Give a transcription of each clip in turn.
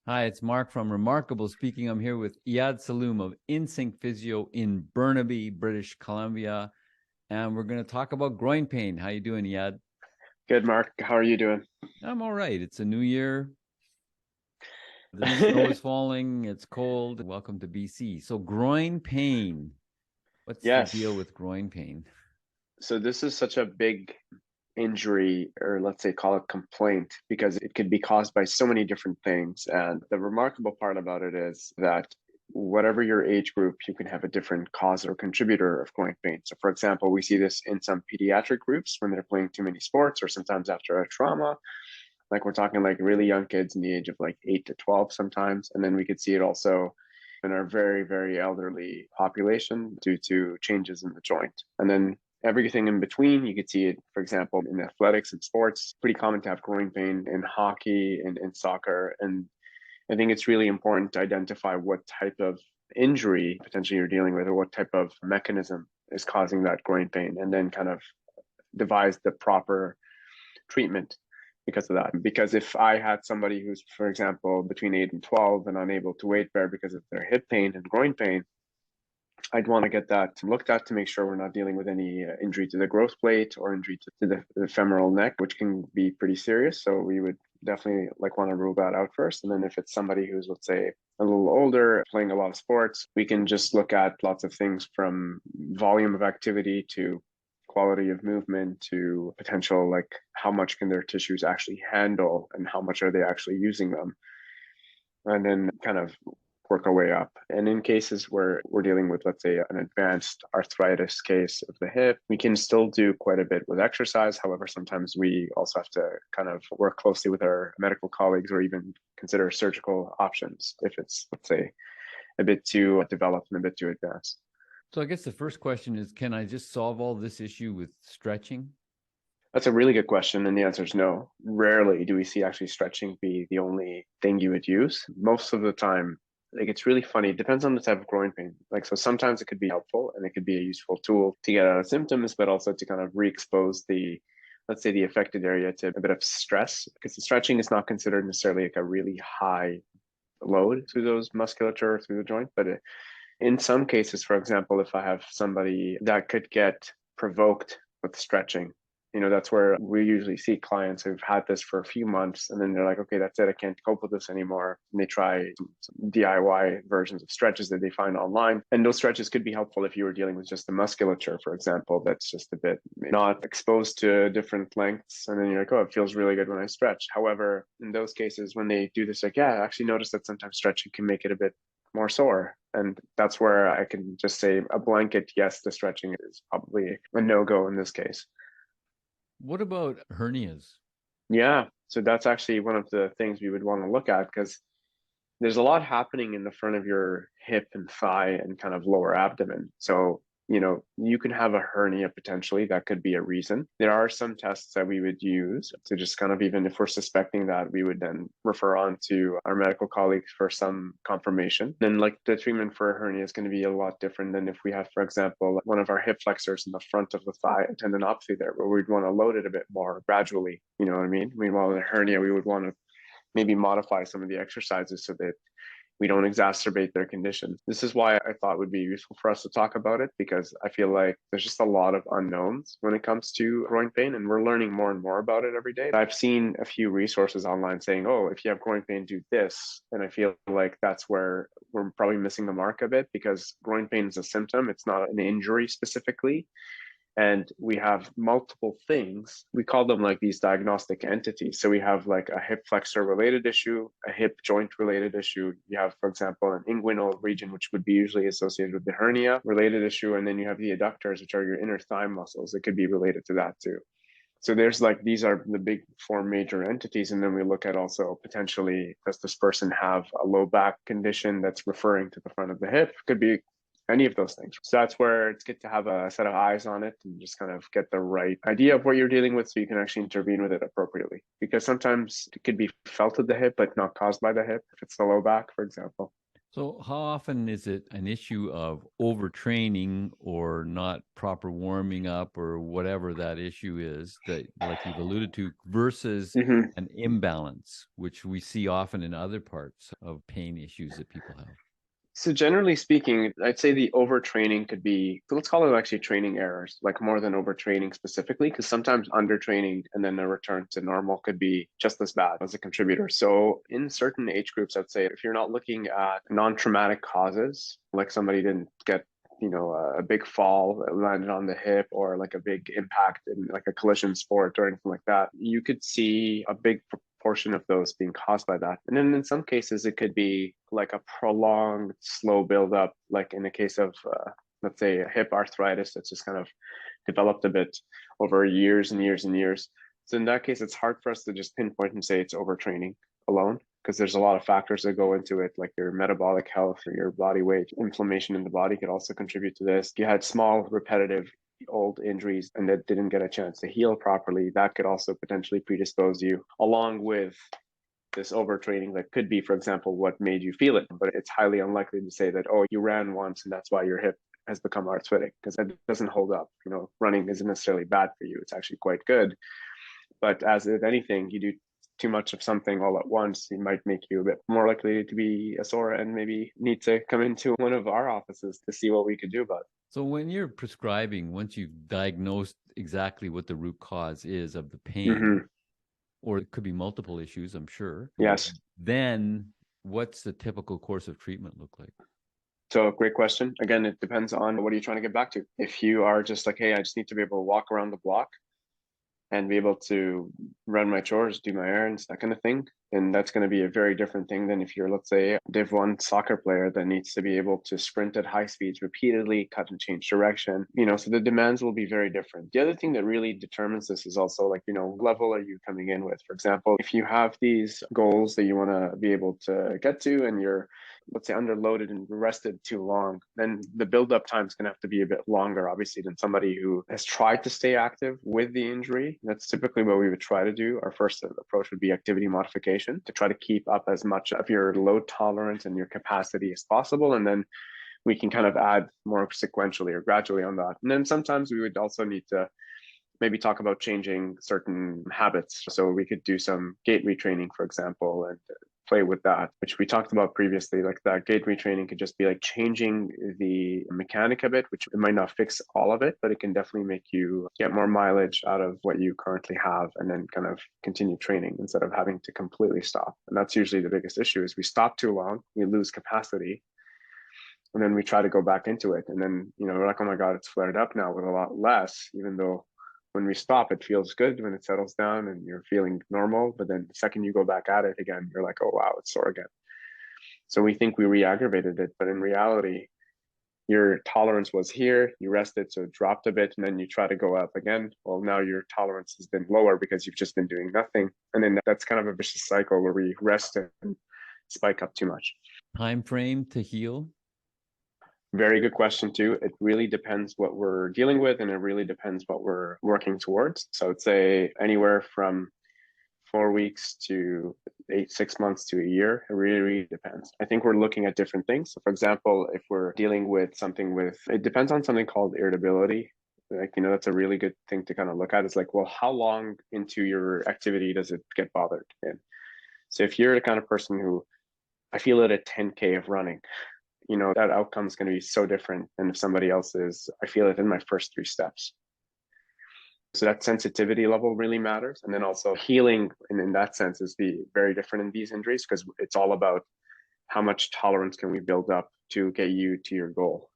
Hi, it's Mark from Remarkable Speaking. I'm here with Iyad Salloum of Insync Physio in Burnaby, British Columbia, and we're going to talk about groin pain. How you doing, Iyad? Good, Mark. How are you doing? I'm all right. It's a new year. The snow is falling. It's cold. Welcome to BC. So groin pain. What's the deal Yes. with groin pain? So this is such a big injury, or let's say call it complaint, because it could be caused by so many different things. And the remarkable part about it is that whatever your age group, you can have a different cause or contributor of groin pain. So for example, we see this in some pediatric groups when they're playing too many sports or sometimes after a trauma. Like we're talking like really young kids in the age of like 8 to 12 sometimes. And then we could see it also in our very, very elderly population due to changes in the joint. And then everything in between, you could see it, for example, in athletics and sports. Pretty common to have groin pain in hockey and in soccer. And I think it's really important to identify what type of injury potentially you're dealing with or what type of mechanism is causing that groin pain, and then kind of devise the proper treatment because of that. Because if I had somebody who's, for example, between 8 and 12 and unable to weight bear because of their hip pain and groin pain, I'd want to get that looked at to make sure we're not dealing with any injury to the growth plate or injury to the femoral neck, which can be pretty serious. So we would definitely like want to rule that out first. And then if it's somebody who's, let's say, a little older, playing a lot of sports, we can just look at lots of things from volume of activity to quality of movement to potential, like how much can their tissues actually handle and how much are they actually using them, and then kind of work our way up. And in cases where we're dealing with, let's say, an advanced arthritis case of the hip, we can still do quite a bit with exercise. However, sometimes we also have to kind of work closely with our medical colleagues or even consider surgical options if it's, let's say, a bit too developed and a bit too advanced. So I guess the first question is, can I just solve all this issue with stretching? That's a really good question. And the answer is no. Rarely do we see actually stretching be the only thing you would use. Most of the time, like it's really funny. It depends on the type of groin pain. Like, so sometimes it could be helpful and it could be a useful tool to get out of symptoms, but also to kind of re-expose the, let's say, the affected area to a bit of stress, because the stretching is not considered necessarily like a really high load through those musculature through the joint. But in some cases, for example, if I have somebody that could get provoked with stretching, that's where we usually see clients who've had this for a few months and then they're like, okay, that's it. I can't cope with this anymore. And they try some DIY versions of stretches that they find online. And those stretches could be helpful if you were dealing with just the musculature, for example, that's just a bit not exposed to different lengths. And then you're like, oh, it feels really good when I stretch. However, in those cases, when they do this, like, yeah, I actually noticed that sometimes stretching can make it a bit more sore. And that's where I can just say a blanket yes to stretching is probably a no-go in this case. What about hernias? Yeah. So that's actually one of the things we would want to look at, because there's a lot happening in the front of your hip and thigh and kind of lower abdomen. So, you can have a hernia potentially. That could be a reason. There are some tests that we would use to just kind of, even if we're suspecting that, we would then refer on to our medical colleagues for some confirmation. Then, like, the treatment for a hernia is going to be a lot different than if we have, for example, one of our hip flexors in the front of the thigh, a tendinopathy there, where we'd want to load it a bit more gradually. You know what I mean? Meanwhile, in a hernia, we would want to maybe modify some of the exercises so that we don't exacerbate their condition. This is why I thought it would be useful for us to talk about it, because I feel like there's just a lot of unknowns when it comes to groin pain, and we're learning more and more about it every day. I've seen a few resources online saying, oh, if you have groin pain, do this. And I feel like that's where we're probably missing the mark a bit, because groin pain is a symptom. It's not an injury specifically. And we have multiple things. We call them like these diagnostic entities. So we have like a hip flexor related issue, a hip joint related issue. You have, for example, an inguinal region, which would be usually associated with the hernia related issue. And then you have the adductors, which are your inner thigh muscles. It could be related to that too. So there's like, these are the big four major entities. And then we look at also potentially, does this person have a low back condition that's referring to the front of the hip? Could be any of those things. So that's where it's good to have a set of eyes on it and just kind of get the right idea of what you're dealing with so you can actually intervene with it appropriately. Because sometimes it could be felt at the hip, but not caused by the hip, if it's the low back, for example. So, how often is it an issue of overtraining or not proper warming up or whatever that issue is that, like you've alluded to, versus Mhm. an imbalance, which we see often in other parts of pain issues that people have? So generally speaking, I'd say the overtraining could be, so let's call it actually training errors, like more than overtraining specifically, because sometimes undertraining and then a return to normal could be just as bad as a contributor. So in certain age groups, I'd say if you're not looking at non-traumatic causes, like somebody didn't get a big fall that landed on the hip or like a big impact in like a collision sport or anything like that, you could see a big portion of those being caused by that. And then in some cases, it could be like a prolonged slow buildup, like in the case of, let's say, a hip arthritis that's just kind of developed a bit over years and years and years. So in that case, it's hard for us to just pinpoint and say it's overtraining alone, because there's a lot of factors that go into it, like your metabolic health or your body weight. Inflammation in the body could also contribute to this. If you had small, repetitive, old injuries and that didn't get a chance to heal properly, that could also potentially predispose you, along with this overtraining that could be, for example, what made you feel it. But it's highly unlikely to say that, oh, you ran once and that's why your hip has become arthritic, because that doesn't hold up. Running isn't necessarily bad for you. It's actually quite good. But as with anything, you do too much of something all at once, it might make you a bit more likely to be sore and maybe need to come into one of our offices to see what we could do about it. So, when you're prescribing, once you've diagnosed exactly what the root cause is of the pain, Mm-hmm. or it could be multiple issues, I'm sure, Yes. then what's the typical course of treatment look like? So great question. Again, it depends on what are you trying to get back to. If you are just like, hey, I just need to be able to walk around the block and be able to run my chores, do my errands, that kind of thing, then that's going to be a very different thing than if you're, let's say, a Div 1 soccer player that needs to be able to sprint at high speeds repeatedly, cut and change direction. So the demands will be very different. The other thing that really determines this is also like, level are you coming in with? For example, if you have these goals that you want to be able to get to and you're, let's say, underloaded and rested too long, then the build-up time is going to have to be a bit longer, obviously, than somebody who has tried to stay active with the injury. That's typically what we would try to do. Our first approach would be activity modification to try to keep up as much of your load tolerance and your capacity as possible. And then we can kind of add more sequentially or gradually on that. And then sometimes we would also need to maybe talk about changing certain habits. So we could do some gait retraining, for example, and play with that, which we talked about previously. Like that gait retraining could just be like changing the mechanic a bit, which it might not fix all of it, but it can definitely make you get more mileage out of what you currently have and then kind of continue training instead of having to completely stop. And that's usually the biggest issue is we stop too long, we lose capacity, and then we try to go back into it. And then, we're like, oh my God, it's flared up now with a lot less, even though when we stop, it feels good when it settles down and you're feeling normal. But then the second you go back at it again, you're like, oh, wow, it's sore again. So we think we re-aggravated it. But in reality, your tolerance was here, you rested, so it dropped a bit, and then you try to go up again. Well, now your tolerance has been lower because you've just been doing nothing. And then that's kind of a vicious cycle where we rest and spike up too much. Time frame to heal? Very good question too. It really depends what we're dealing with, and it really depends what we're working towards. So I'd say anywhere from 4 weeks to 6 months to a year. It really, really depends. I think we're looking at different things. So for example, if we're dealing with something it depends on something called irritability. Like, that's a really good thing to kind of look at. It's like, well, how long into your activity does it get bothered in? So if you're the kind of person who I feel it at 10K of running, that outcome is going to be so different than if somebody else is, I feel it in my first 3 steps. So that sensitivity level really matters. And then also healing in that sense is very different in these injuries because it's all about how much tolerance can we build up to get you to your goal.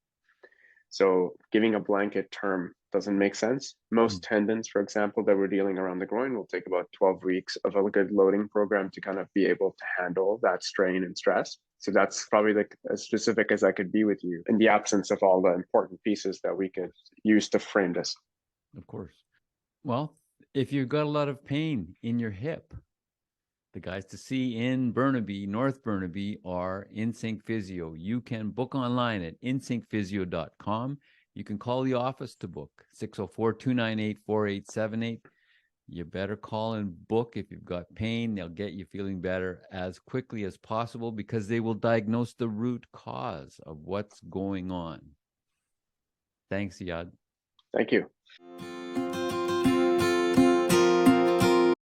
So giving a blanket term doesn't make sense. Most tendons, for example, that we're dealing around the groin will take about 12 weeks of a good loading program to kind of be able to handle that strain and stress. So that's probably as specific as I could be with you in the absence of all the important pieces that we could use to frame this. Of course. Well, if you've got a lot of pain in your hip, the guys to see in Burnaby, North Burnaby, are Insync Physio. You can book online at insyncphysio.com. You can call the office to book 604-298-4878. You better call and book if you've got pain. They'll get you feeling better as quickly as possible because they will diagnose the root cause of what's going on. Thanks, Iyad. Thank you.